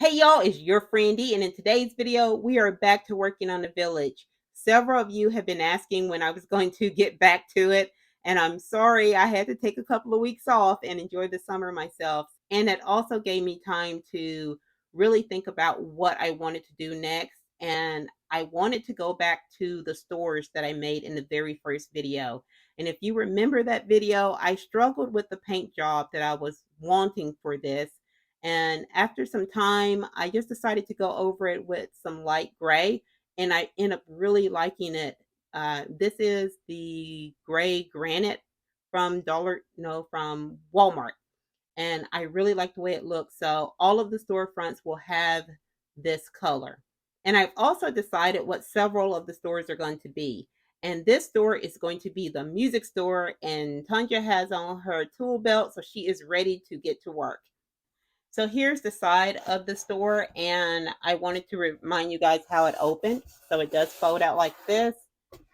Hey y'all, it's your friend D, and in today's video, we are back to working on the village. Several of you have been asking when I was going to get back to it, and I'm sorry I had to take a couple of weeks off and enjoy the summer myself. And it also gave me time to really think about what I wanted to do next. And I wanted to go back to the stores that I made in the very first video. And if you remember that video, I struggled with the paint job that I was wanting for this, and after some time, I just decided to go over it with some light gray, and I end up really liking it. This is the gray granite from from Walmart, and I really like the way it looks. So all of the storefronts will have this color. And I've also decided what several of the stores are going to be. And this store is going to be the music store, and Tanja has on her tool belt, so she is ready to get to work. So here's the side of the store, and I wanted to remind you guys how it opened. So it does fold out like this,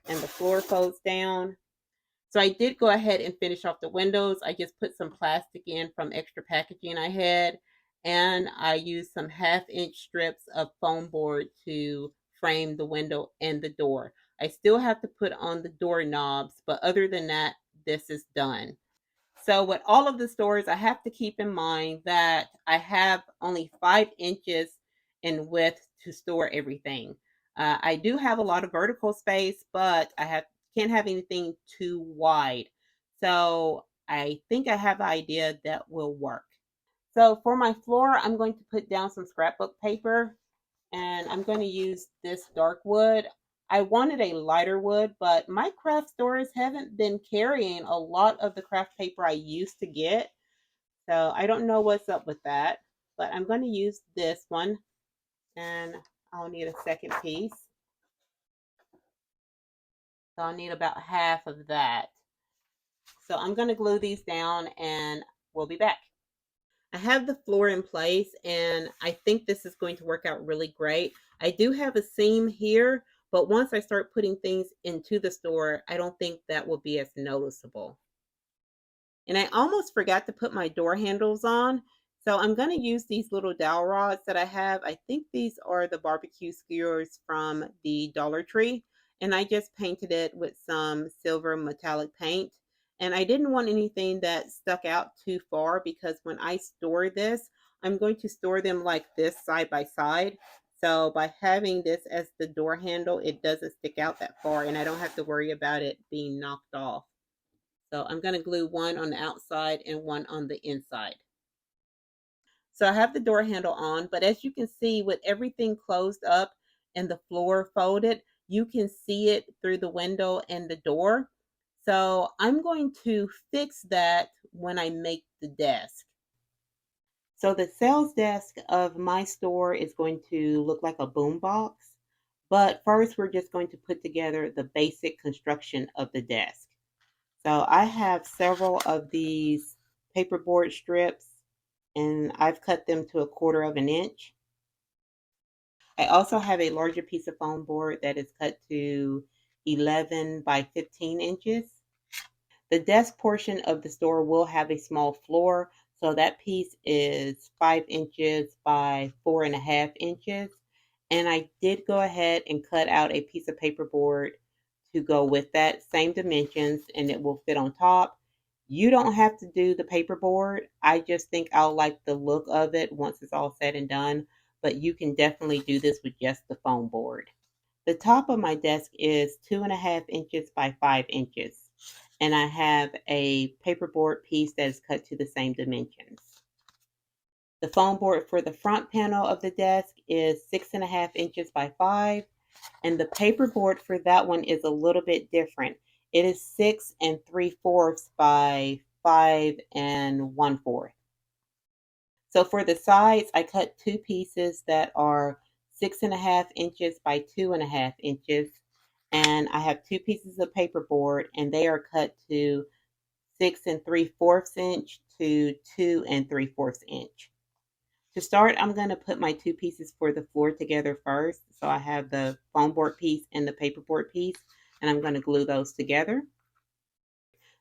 and the floor folds down. So I did go ahead and finish off the windows. I just put some plastic in from extra packaging I had, and I used some 1/2 inch strips of foam board to frame the window and the door. I still have to put on the door knobs, but other than that, this is done. So with all of the stores, I have to keep in mind that I have only 5 inches in width to store everything. I do have a lot of vertical space, but can't have anything too wide. So I think I have an idea that will work. So for my floor, I'm going to put down some scrapbook paper, and I'm going to use this dark wood. I wanted a lighter wood, but my craft stores haven't been carrying a lot of the craft paper I used to get. So I don't know what's up with that, but I'm going to use this one, and I'll need a second piece. So I'll need about half of that. So I'm going to glue these down, and we'll be back. I have the floor in place, and I think this is going to work out really great. I do have a seam here, but once I start putting things into the store, I don't think that will be as noticeable. And I almost forgot to put my door handles on. So I'm going to use these little dowel rods that I have. I think these are the barbecue skewers from the Dollar Tree. And I just painted it with some silver metallic paint. And I didn't want anything that stuck out too far, because when I store this, I'm going to store them like this side by side. So by having this as the door handle, it doesn't stick out that far, and I don't have to worry about it being knocked off. So I'm going to glue one on the outside and one on the inside. So I have the door handle on, but as you can see, with everything closed up and the floor folded, you can see it through the window and the door. So I'm going to fix that when I make the desk. So the sales desk of my store is going to look like a boom box. But first, we're just going to put together the basic construction of the desk. So I have several of these paperboard strips, and I've cut them to 1/4 inch. I also have a larger piece of foam board that is cut to 11 by 15 inches. The desk portion of the store will have a small floor, so that piece is 5 inches by 4.5 inches. And I did go ahead and cut out a piece of paperboard to go with that, same dimensions, and it will fit on top. You don't have to do the paperboard. I just think I'll like the look of it once it's all said and done, but you can definitely do this with just the foam board. The top of my desk is 2.5 inches by 5 inches, and I have a paperboard piece that is cut to the same dimensions. The foam board for the front panel of the desk is 6.5 inches by 5, and the paperboard for that one is a little bit different. It is 6 3/4 by 5 1/4. So for the sides, I cut two pieces that are 6.5 inches by 2.5 inches. And I have two pieces of paperboard, and they are cut to 6 3/4 inch to 2 3/4 inch. To start, I'm going to put my two pieces for the floor together first. So I have the foam board piece and the paperboard piece, and I'm going to glue those together.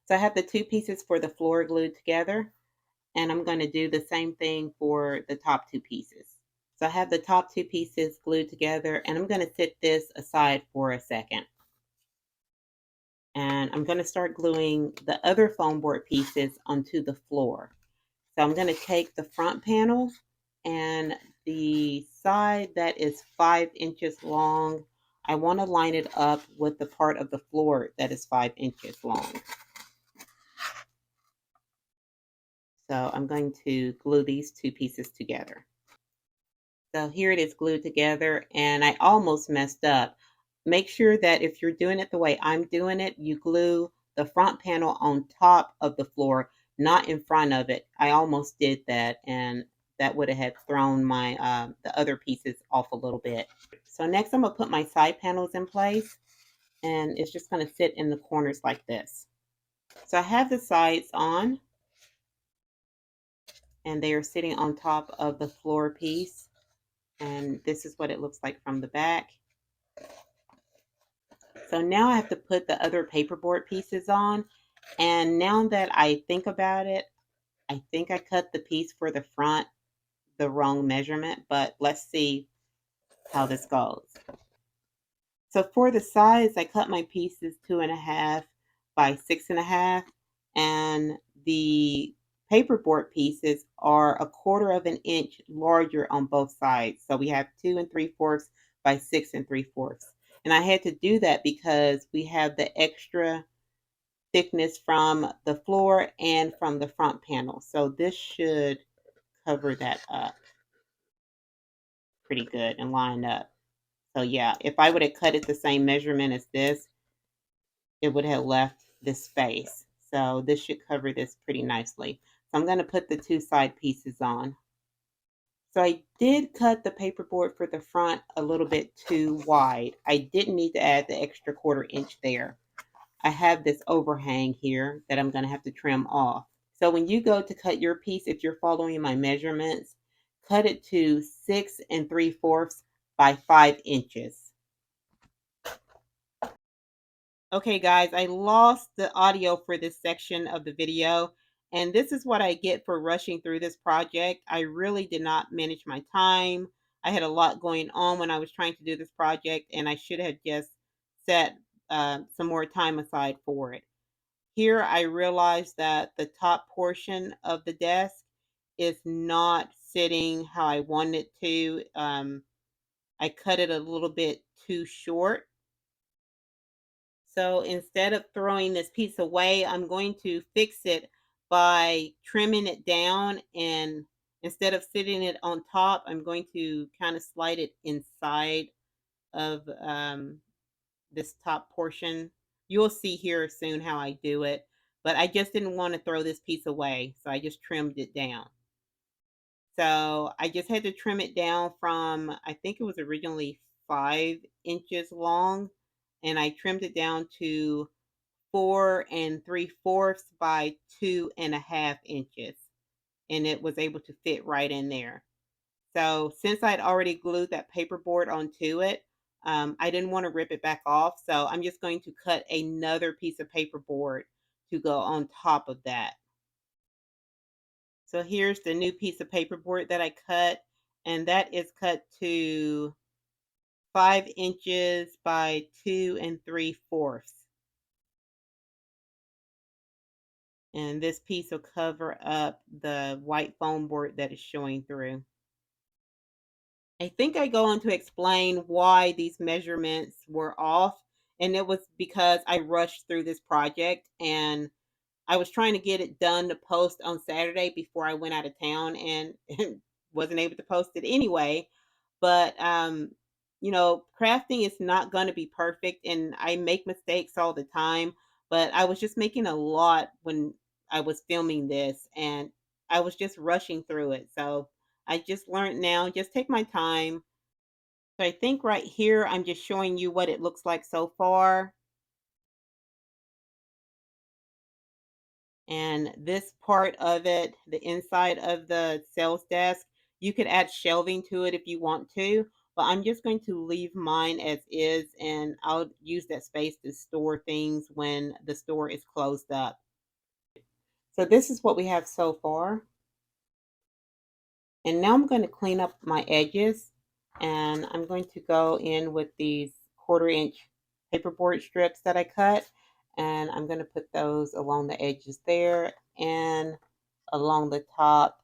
So I have the two pieces for the floor glued together, and I'm going to do the same thing for the top two pieces. So I have the top two pieces glued together, and I'm going to set this aside for a second. And I'm going to start gluing the other foam board pieces onto the floor. So I'm going to take the front panel and the side that is 5 inches long. I want to line it up with the part of the floor that is 5 inches long. So I'm going to glue these two pieces together. So here it is glued together, and I almost messed up. Make sure that if you're doing it the way I'm doing it, you glue the front panel on top of the floor, not in front of it. I almost did that, and that would have thrown my the other pieces off a little bit. So next I'm going to put my side panels in place, and it's just going to sit in the corners like this. So I have the sides on, and they are sitting on top of the floor piece, and this is what it looks like from the back. So now I have to put the other paperboard pieces on. And now that I think about it, I think I cut the piece for the front the wrong measurement, but let's see how this goes. So for the sides, I cut my pieces 2.5 by 6.5, and the paperboard pieces are 1/4 of an inch larger on both sides. So we have 2 3/4 by 6 3/4. And I had to do that because we have the extra thickness from the floor and from the front panel. So this should cover that up pretty good and line up. So yeah, if I would have cut it the same measurement as this, it would have left this space. So this should cover this pretty nicely. So I'm going to put the two side pieces on. So I did cut the paperboard for the front a little bit too wide. I didn't need to add the extra 1/4 inch there. I have this overhang here that I'm going to have to trim off. So when you go to cut your piece, if you're following my measurements, cut it to 6 3/4 by 5 inches. Okay, guys, I lost the audio for this section of the video, and this is what I get for rushing through this project. I really did not manage my time. I had a lot going on when I was trying to do this project, and I should have just set some more time aside for it. Here, I realized that the top portion of the desk is not sitting how I want it to. I cut it a little bit too short. So instead of throwing this piece away, I'm going to fix it by trimming it down, and instead of sitting it on top, I'm going to kind of slide it inside of this top portion. You'll see here soon how I do it, but I just didn't want to throw this piece away, so I just trimmed it down. So I just had to trim it down from, I think it was originally 5 inches long, and I trimmed it down to 4 3/4 by 2.5 inches, and it was able to fit right in there. So since I'd already glued that paperboard onto it, I didn't want to rip it back off. So I'm just going to cut another piece of paperboard to go on top of that. So here's the new piece of paperboard that I cut, and that is cut to 5 inches by 2 3/4. And this piece will cover up the white foam board that is showing through. I think I go on to explain why these measurements were off, and it was because I rushed through this project, and I was trying to get it done to post on Saturday before I went out of town, and wasn't able to post it anyway. But crafting is not going to be perfect, and I make mistakes all the time. But I was just making a lot when I was filming this, and I was just rushing through it. So I just learned now, just take my time. So I think right here, I'm just showing you what it looks like so far. And this part of it, the inside of the sales desk, you could add shelving to it if you want to, but I'm just going to leave mine as is, and I'll use that space to store things when the store is closed up. So this is what we have so far. And now I'm going to clean up my edges, and I'm going to go in with these 1/4 inch paperboard strips that I cut, and I'm going to put those along the edges there and along the top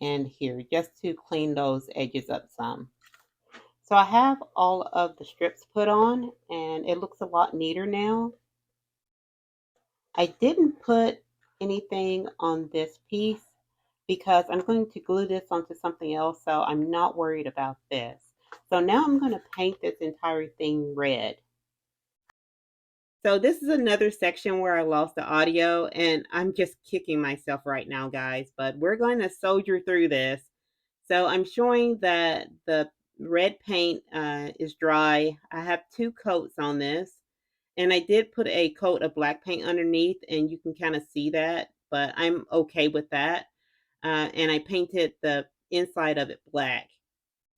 and here, just to clean those edges up some. So I have all of the strips put on, and it looks a lot neater now. I didn't put anything on this piece because I'm going to glue this onto something else, so I'm not worried about this. So now I'm going to paint this entire thing red. So this is another section where I lost the audio, and I'm just kicking myself right now, guys, but we're going to soldier through this. So I'm showing that the red paint is dry. I have 2 coats on this. And I did put a coat of black paint underneath, and you can kind of see that, but I'm okay with that. And I painted the inside of it black.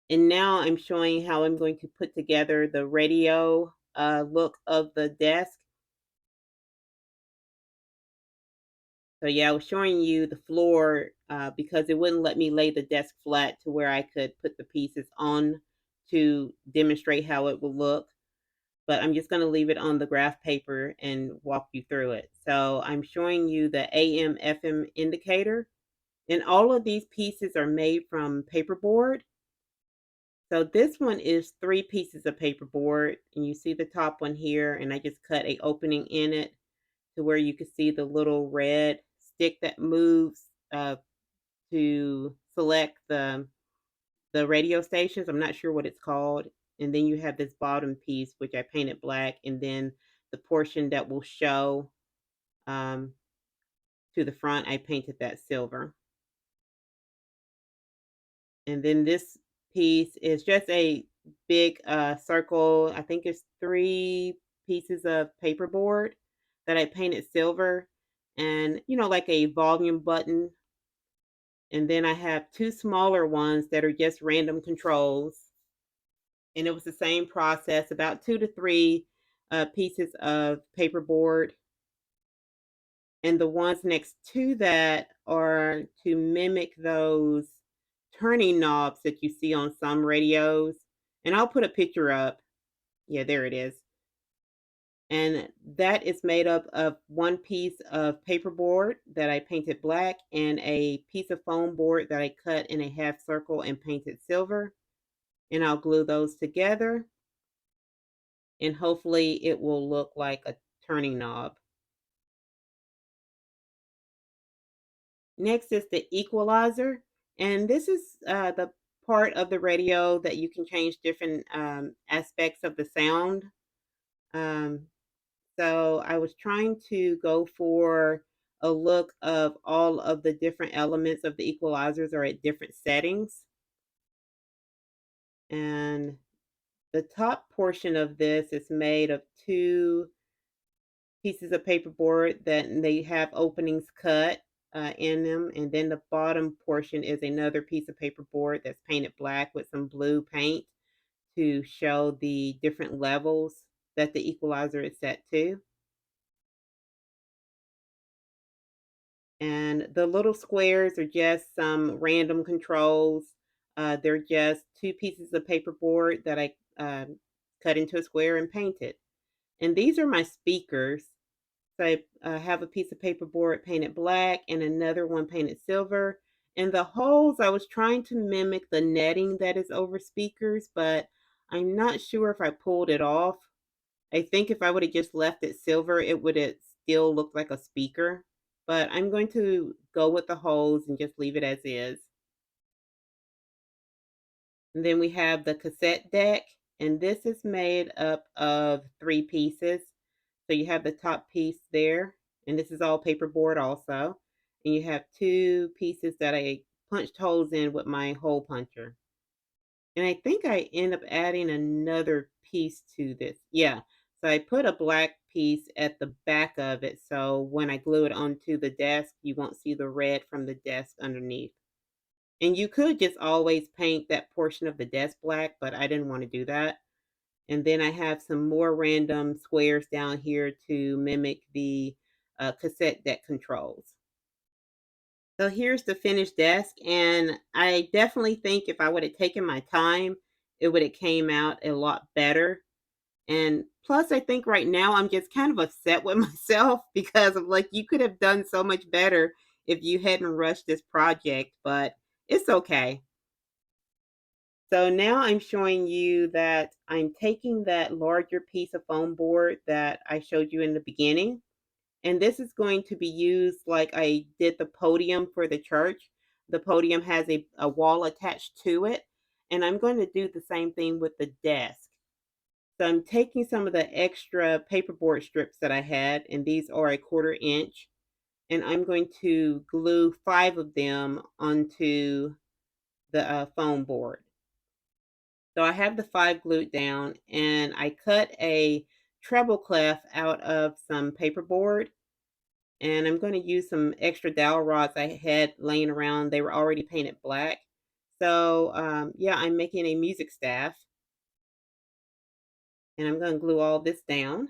And now I'm showing how I'm going to put together the radio look of the desk. So yeah, I was showing you the floor because it wouldn't let me lay the desk flat to where I could put the pieces on to demonstrate how it will look. But I'm just going to leave it on the graph paper and walk you through it. So I'm showing you the AM FM indicator, and all of these pieces are made from paperboard. So this one is 3 pieces of paperboard, and you see the top one here, and I just cut a opening in it to where you can see the little red stick that moves to select the radio stations. I'm not sure what it's called. And then you have this bottom piece, which I painted black, and then the portion that will show um, to the front, I painted that silver. And then this piece is just a big circle. I think it's 3 pieces of paperboard that I painted silver, and like a volume button. And then I have 2 smaller ones that are just random controls. And it was the same process, about 2 to 3 pieces of paperboard. And the ones next to that are to mimic those turning knobs that you see on some radios. And I'll put a picture up. Yeah, there it is. And that is made up of 1 piece of paperboard that I painted black and a piece of foam board that I cut in a half circle and painted silver. And I'll glue those together, and hopefully it will look like a turning knob. Next is the equalizer, and this is the part of the radio that you can change different aspects of the sound. Um, so I was trying to go for a look of all of the different elements of the equalizers are at different settings. And the top portion of this is made of 2 pieces of paperboard that they have openings cut in them. And then the bottom portion is another piece of paperboard that's painted black with some blue paint to show the different levels that the equalizer is set to. And the little squares are just some random controls. They're just 2 pieces of paperboard that I cut into a square and painted. And these are my speakers. So I have a piece of paperboard painted black and another one painted silver. And the holes, I was trying to mimic the netting that is over speakers, but I'm not sure if I pulled it off. I think if I would have just left it silver, it would have still looked like a speaker. But I'm going to go with the holes and just leave it as is. And then we have the cassette deck, and this is made up of 3 pieces. So you have the top piece there, and this is all paperboard also. And you have 2 pieces that I punched holes in with my hole puncher. And I think I end up adding another piece to this. Yeah. So I put a black piece at the back of it. So when I glue it onto the desk, you won't see the red from the desk underneath. And you could just always paint that portion of the desk black, but I didn't want to do that. And then I have some more random squares down here to mimic the cassette deck controls. So here's the finished desk, and I definitely think if I would have taken my time, it would have came out a lot better. And plus, I think right now I'm just kind of upset with myself because of like you could have done so much better if you hadn't rushed this project, but it's okay. So now I'm showing you that I'm taking that larger piece of foam board that I showed you in the beginning, and this is going to be used like I did the podium for the church. The podium has a wall attached to it, and I'm going to do the same thing with the desk. So I'm taking some of the extra paperboard strips that I had, and these are a 1/4 inch, and I'm going to glue 5 of them onto the foam board. So I have the 5 glued down, and I cut a treble clef out of some paperboard, and I'm going to use some extra dowel rods I had laying around. They were already painted black. So yeah, I'm making a music staff, and I'm going to glue all this down.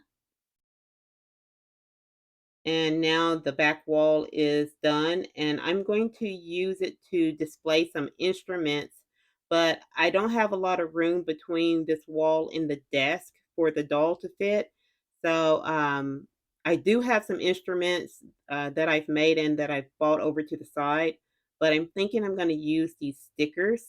And now the back wall is done, and I'm going to use it to display some instruments, but I don't have a lot of room between this wall and the desk for the doll to fit. So I do have some instruments that I've made and that I've bought over to the side, but I'm thinking I'm going to use these stickers.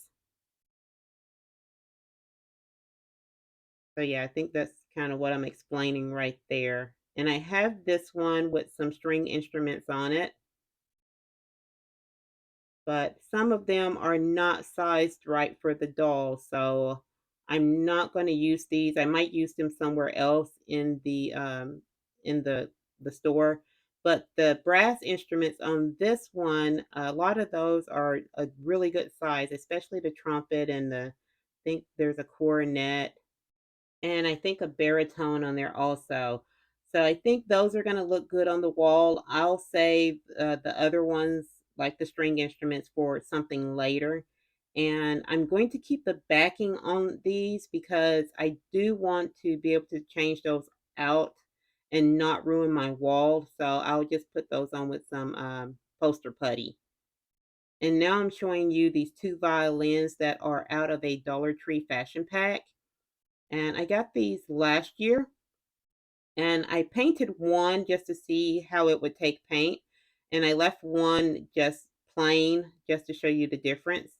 So yeah, I think that's kind of what I'm explaining right there. And I have this one with some string instruments on it, but some of them are not sized right for the doll, so I'm not going to use these. I might use them somewhere else in the store. But the brass instruments on this one, a lot of those are a really good size, especially the trumpet and I think there's a cornet and I think a baritone on there also. So I think those are going to look good on the wall. I'll save the other ones, like the string instruments, for something later. And I'm going to keep the backing on these because I do want to be able to change those out and not ruin my wall. So I'll just put those on with some poster putty. And now I'm showing you these 2 violins that are out of a Dollar Tree fashion pack, and I got these last year, and I painted one just to see how it would take paint, and I left one just plain just to show you the difference.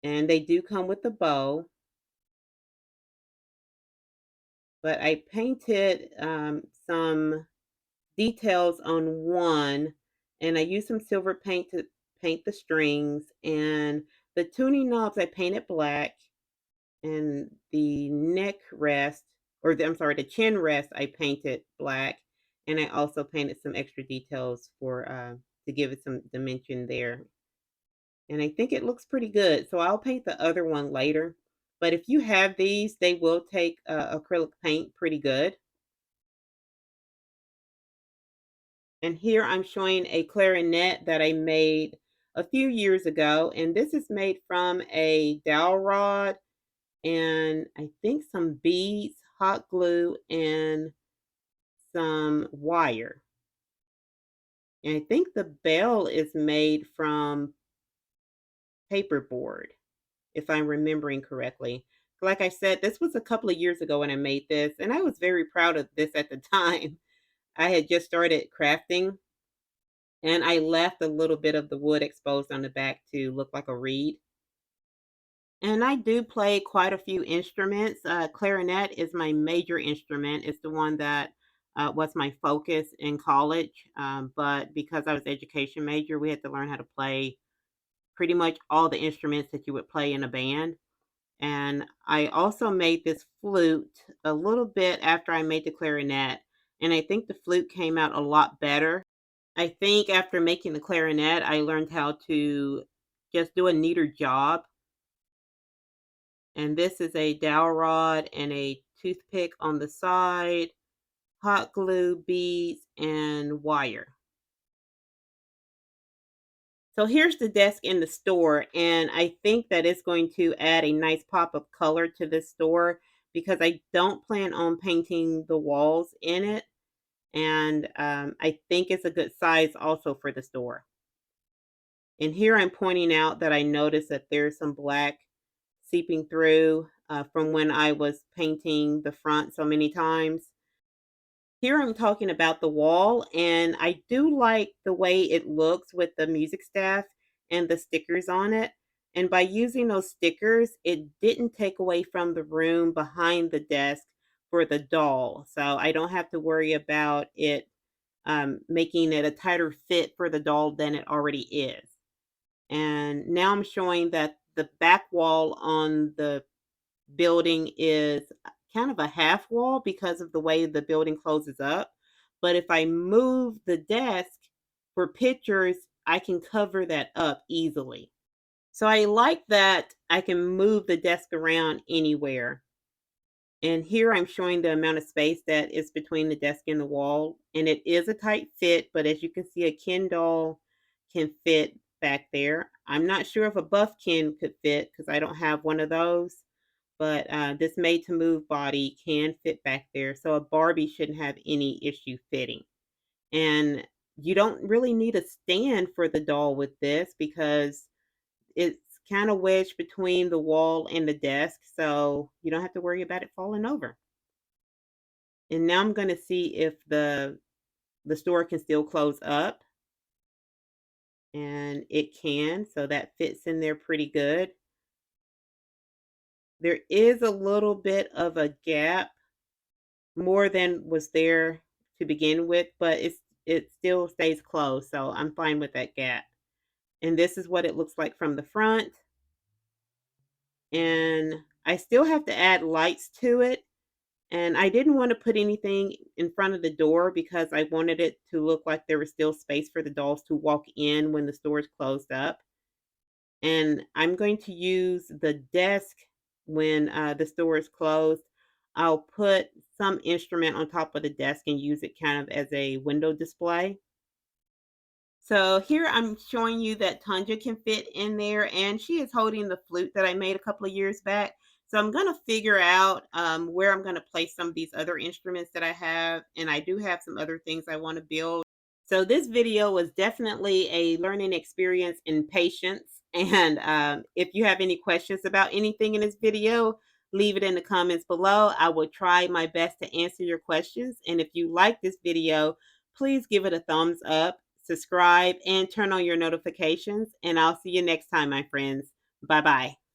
And they do come with a bow, but I painted some details on one, and I used some silver paint to paint the strings, and the tuning knobs I painted black, and the neck rest, I'm sorry, the chin rest I painted black, and I also painted some extra details for to give it some dimension there. And I think it looks pretty good. So I'll paint the other one later. But if you have these, they will take acrylic paint pretty good. And here I'm showing a clarinet that I made a few years ago, and this is made from a dowel rod and I think some beads, hot glue, and some wire. And I think the bell is made from paperboard, if I'm remembering correctly. Like I said, this was a couple of years ago when I made this, and I was very proud of this at the time. I had just started crafting, and I left a little bit of the wood exposed on the back to look like a reed. And I do play quite a few instruments. Clarinet is my major instrument. It's the one that was my focus in college. But because I was education major, we had to learn how to play pretty much all the instruments that you would play in a band. And I also made this flute a little bit after I made the clarinet. And I think the flute came out a lot better. I think after making the clarinet, I learned how to just do a neater job. And this is a dowel rod and a toothpick on the side, hot glue, beads, and wire. So here's the desk in the store, and I think that it's going to add a nice pop of color to this store because I don't plan on painting the walls in it, and I think it's a good size also for the store. And here I'm pointing out that I noticed that there's some black seeping through from when I was painting the front so many times. Here I'm talking about the wall, and I do like the way it looks with the music staff and the stickers on it. And by using those stickers, it didn't take away from the room behind the desk for the doll. So I don't have to worry about it making it a tighter fit for the doll than it already is. And now I'm showing that the back wall on the building is kind of a half wall because of the way the building closes up. But if I move the desk for pictures, I can cover that up easily. So I like that I can move the desk around anywhere. And here I'm showing the amount of space that is between the desk and the wall. And it is a tight fit, but as you can see, a Ken doll can fit back there. I'm not sure if a buff Ken could fit because I don't have one of those, but this made to move body can fit back there. So a Barbie shouldn't have any issue fitting. And you don't really need a stand for the doll with this because it's kind of wedged between the wall and the desk. So you don't have to worry about it falling over. And now I'm going to see if the store can still close up, and it can. So that fits in there pretty good. There is a little bit of a gap, more than was there to begin with, but it still stays closed, so I'm fine with that gap. And this is what it looks like from the front. And I still have to add lights to it. And I didn't want to put anything in front of the door because I wanted it to look like there was still space for the dolls to walk in when the store is closed up. And I'm going to use the desk when the store is closed. I'll put some instrument on top of the desk and use it kind of as a window display. So here I'm showing you that Tundra can fit in there, and she is holding the flute that I made a couple of years back. So I'm going to figure out where I'm going to place some of these other instruments that I have, and I do have some other things I want to build. So this video was definitely a learning experience in patience. And if you have any questions about anything in this video, leave it in the comments below. I will try my best to answer your questions. And if you like this video, please give it a thumbs up, subscribe, and turn on your notifications. And I'll see you next time, my friends. Bye-bye.